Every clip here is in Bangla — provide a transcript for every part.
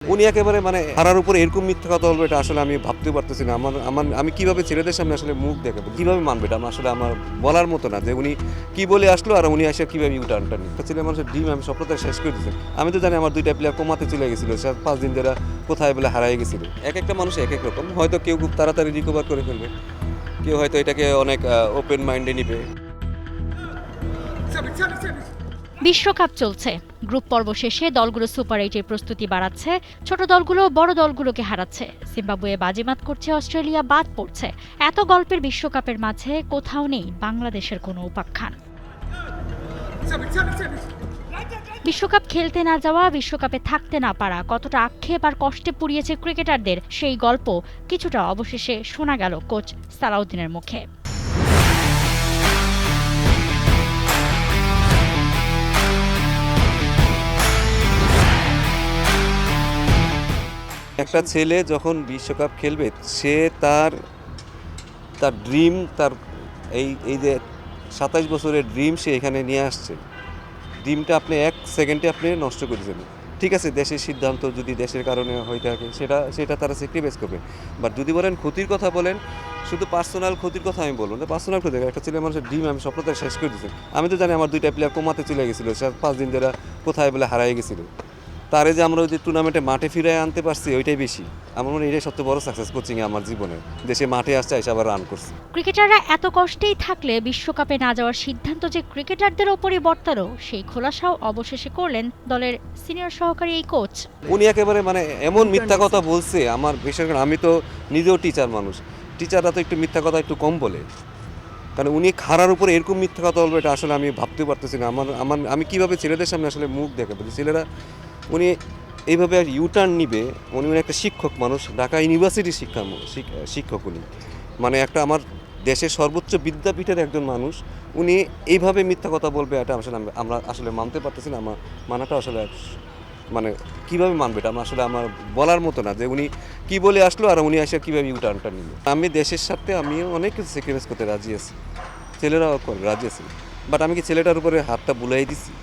উনি একেবারে মানে হারার উপরে এরকম মিথ্যা কথা বলবে এটা আসলে আমি ভাবতেও পারতেছি না। আমার আমার আমি কিভাবে ছেলেদের সামনে আসলে মুখ দেখাবো, কিভাবে মানবে এটা আমার আসলে আমার বলার মতো না যে উনি কি বলে আসলো আর উনি আসলে কিভাবে ইউটার্নটা নিল। একটা ছেলে মানুষের ডিম আমি স্বপ্নটা শেষ করে দিচ্ছি। আমি তো জানি আমার দুইটা প্লেয়ার কোমাতে চলে গেছিলো, 5 দিন ধরে কোথায় বলে হারাই গেছিল। এক একটা মানুষ এক এক রকম, হয়তো কেউ খুব তাড়াতাড়ি রিকভার করে ফেলবে, কেউ হয়তো এটাকে অনেক ওপেন মাইন্ডে নিবে। বিশ্বকাপ চলছে। গ্রুপ পর্ব শেষে দলগুলো সুপার এইটের প্রস্তুতি বাড়াচ্ছে, ছোট দলগুলো বড় দলগুলোকে হারাচ্ছে। জিম্বাবুয়ে বাজিমাত করছে, অস্ট্রেলিয়া বাদ পড়ছে। এত গল্পের বিশ্বকাপের মাঝে কোথাও নেই বাংলাদেশের কোনো উপাখ্যান। বিশ্বকাপ খেলতে না যাওয়া, বিশ্বকাপে থাকতে না পারা কতটা আক্ষেপ আর কষ্টে পুড়িয়েছে ক্রিকেটারদের, সেই গল্প কিছুটা অবশেষে শোনা গেল কোচ সালাউদ্দিনের মুখে। একটা ছেলে যখন বিশ্বকাপ খেলবে, সে তার তার ড্রিম, তার এই যে 27 বছরের ড্রিম সে এখানে নিয়ে আসছে। ড্রিমটা আপনি 1 সেকেন্ডে আপনি নষ্ট করে দেবেন। ঠিক আছে, দেশের সিদ্ধান্ত যদি দেশের কারণে হয়ে থাকে সেটা তারা স্যাক্রিফাইস করবে। বাট যদি বলেন ক্ষতির কথা বলেন, শুধু পার্সোনাল ক্ষতির কথা আমি বলবো না। পার্সোনাল ক্ষতি, একটা ছেলে মানুষের ড্রিম আমি স্বপ্নটা শেষ করে দিচ্ছি। আমি তো জানি আমার দুইটা প্লেয়ার কোমাতে চলে গেছিলো, 5 দিন ধরে কোথায় বলে হারাই গেছিলো। তারে যে আমরা ওই যে টুর্নামেন্টে মাঠে ফিরে আনতে পারছি ওইটাই বেশি। আমার মনে হয় এটাই সবচেয়ে বড় সাকসেস কোচিংয়ে আমার জীবনে। দেশে মাঠে আসছে, এসে আবার রান করছে। ক্রিকেটাররা এত কষ্টেই থাকলে বিশ্বকাপে না যাওয়ার সিদ্ধান্ত যে ক্রিকেটারদের ওপরই বর্তালো, সেই খোলাসাও অবশেষে করলেন দলের সিনিয়র সহকারী এই কোচ। উনি একেবারে মানে এমন মিথ্যা কথা বলছে, আমার বিশেষ করে আমি তো নিজেও টিচার মানুষ, টিচাররা তো একটু মিথ্যা কথা একটু কম বলে। কারণ উনি খারার উপরে এরকম মিথ্যা কথা বলবে এটা আসলে আমি ভাবতেও পারতেছি না। আমি কিভাবে ছেলেদের সামনে আসলে মুখ দেখাবো যে ছেলেরা উনি এইভাবে ইউটার্ন নিবে। উনি একটা শিক্ষক মানুষ, ঢাকা ইউনিভার্সিটির শিক্ষক উনি, মানে একটা আমার দেশের সর্বোচ্চ বিদ্যাপীঠের একজন মানুষ। উনি এইভাবে মিথ্যা কথা বলবে এটা আসলে আমরা আসলে মানতে পারতেছি না। আমার মানাটা আসলে মানে কীভাবে মানবে এটা আসলে আমার বলার মতো না যে উনি কি বলে আসলো আর উনি এসে কীভাবে ইউটার্নটা নিল। আমি দেশের সাথে আমিও অনেক কিছু স্যাক্রিফাইস করতে রাজি আছি, ছেলেরাও করে রাজি আছে। বাট আমি কি ছেলেটার উপরে হাতটা বুলাই দিছি,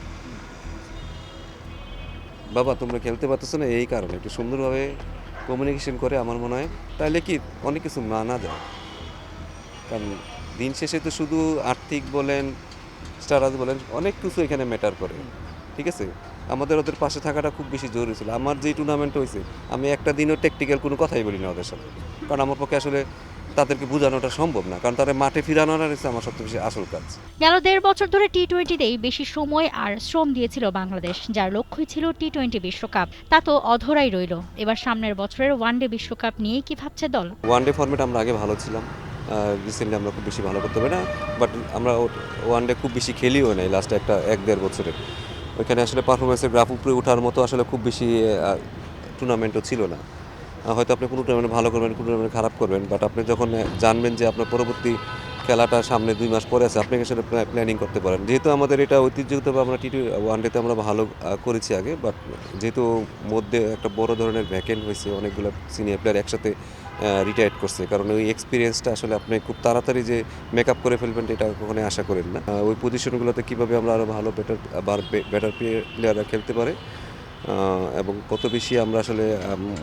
বাবা তোমরা খেলতে পারতেছো না এই কারণে, একটু সুন্দরভাবে কমিউনিকেশন করে আমার মনে হয় তাহলে কি অনেক কিছু মানা যায়। কারণ দিন শেষে তো শুধু আর্থিক বলেন, স্টারাজ বলেন, অনেক কিছু এখানে ম্যাটার করে। ঠিক আছে, আমাদের ওদের পাশে থাকাটা খুব বেশি জরুরি ছিল। আমার যেই টুর্নামেন্ট হয়েছে আমি একটা দিনও টেকনিক্যাল কোনো কথাই বলি না ওদের সাথে, কারণ আমার পক্ষে আসলে তাদেরকে বোঝানোটা সম্ভব না, কারণ তারা মাঠে ফিরানোটা হচ্ছে আমার সবচেয়ে বেশি আসল কাজ। গেল 1.5 বছর ধরে টি-20তেই বেশি সময় আর শ্রম দিয়েছিল বাংলাদেশ, যার লক্ষ্যই ছিল টি-20 বিশ্বকাপ। তা তো অধরাই রইল। এবার সামনের বছরের ওয়ানডে বিশ্বকাপ নিয়েই কি ভাবছে দল? ওয়ানডে ফরম্যাট আমরা আগে ভালো ছিলাম, রিসেন্টলি আমরা খুব বেশি ভালো করতে পারি না। বাট আমরা ওয়ানডে খুব বেশি খেলিও নাই লাস্ট 1-1.5 বছরে। ওইখানে আসলে পারফরমেন্সের গ্রাফ উপরে ওঠার মতো আসলে খুব বেশি টুর্নামেন্টও ছিল না। হয়তো আপনি কোনো টুর্নামেন্ট ভালো করবেন, কোনো টুর্নামেন্ট খারাপ করবেন, বাট আপনি যখন জানবেন যে আপনার পরবর্তী খেলাটা সামনে 2 মাস পরে আছে, আপনি আসলে প্ল্যানিং করতে পারেন। যেহেতু আমাদের এটা ঐতিহ্যগতভাবে আমরা ওয়ানডেতে আমরা ভালো করেছি আগে, বাট যেহেতু মধ্যে একটা বড় ধরনের ভ্যাকেন্ট হয়েছে, অনেকগুলো সিনিয়র প্লেয়ার একসাথে রিটায়ার্ড করছে, কারণ ওই এক্সপিরিয়েন্সটা আসলে আপনি খুব তাড়াতাড়ি যে মেকআপ করে ফেলবেন এটা কখনোই আশা করেন না। ওই পজিশনগুলোতে কীভাবে আমরা আরও ভালো বেটার প্লেয়াররা খেলতে পারে এবং কত বেশি আমরা আসলে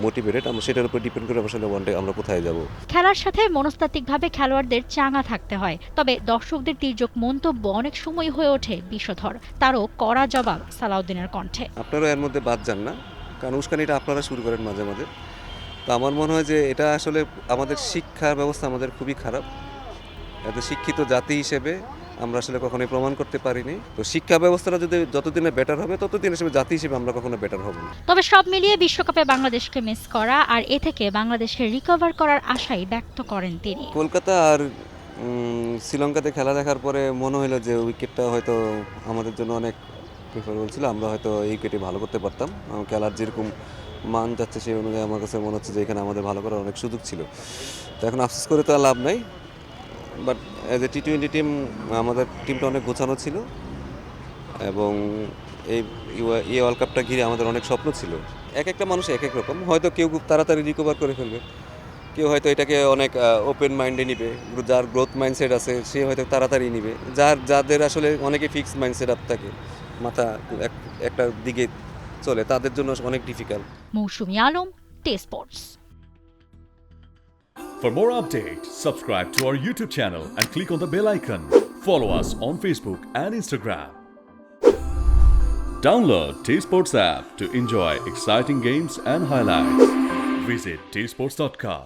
মোটিভেটেড, আমরা সেটার উপর ডিপেন্ড করে আসলে ওয়ানডে আমরা কোথায় যাব। খেলার সাথে মনস্তাত্ত্বিকভাবে খেলোয়াড়দের চাঙা থাকতে হয়, তবে দর্শকদের তীর্যক মন্তব্য অনেক সময় হয়ে ওঠে বিষধর। তারও কড়া জবাব সালাউদ্দিনের কণ্ঠে। আপনারা এর মধ্যে বাদ যান না, কারণ উস্কানিটা আপনারা শুরু করেন মাঝে মাঝে। তো আমার মনে হয় যে এটা আসলে আমাদের শিক্ষার ব্যবস্থা আমাদের খুবই খারাপ। এত শিক্ষিত জাতি হিসেবে আমরা আসলে কখনোই প্রমাণ করতে পারিনি। তো শিক্ষা ব্যবস্থাটা যদি যতদিনে বেটার হবে ততদিন হিসেবে জাতি হিসেবে আমরা কখনো বেটার হব না। তবে সব মিলিয়ে বিশ্বকাপে বাংলাদেশকে মিস করা আর এ থেকে বাংলাদেশকে রিকভার করার আশাই ব্যক্ত করেন তিনি। কলকাতা আর শ্রীলঙ্কাতে খেলা দেখার পরে মনে হলো যে উইকেটটা হয়তো আমাদের জন্য অনেক প্রিফারেবল ছিল, আমরা হয়তো এই উইকেটে ভালো করতে পারতাম। খেলার যেরকম মান যাচ্ছে সেই অনুযায়ী আমার কাছে মনে হচ্ছে যে এখানে আমাদের ভালো করার অনেক সুযোগ ছিল। তো এখন আফসোস করে তো আর লাভ নাই। বাট অ্যাজ এ টি-20 টিম আমাদের টিমটা অনেক গোছানো ছিল এবং এই এই ওয়ার্ল্ড কাপটা ঘিরে আমাদের অনেক স্বপ্ন ছিল। এক একটা মানুষ এক এক রকম, হয়তো কেউ খুব তাড়াতাড়ি রিকভার করে ফেলবে, কেউ হয়তো এটাকে অনেক ওপেন মাইন্ডে নিবে। যার গ্রোথ মাইন্ডসেট আছে সে হয়তো তাড়াতাড়ি নিবে। যাদের আসলে অনেকে ফিক্সড মাইন্ডসেট আপ থাকে, মাথা একটা দিকে চলে, তাদের জন্য অনেক difficult. Moushumi Alam, T Sports. For more updates, subscribe to our YouTube channel and click on the bell icon. Follow us on Facebook and Instagram. Download T-Sports app to enjoy exciting games and highlights. Visit tsports.com.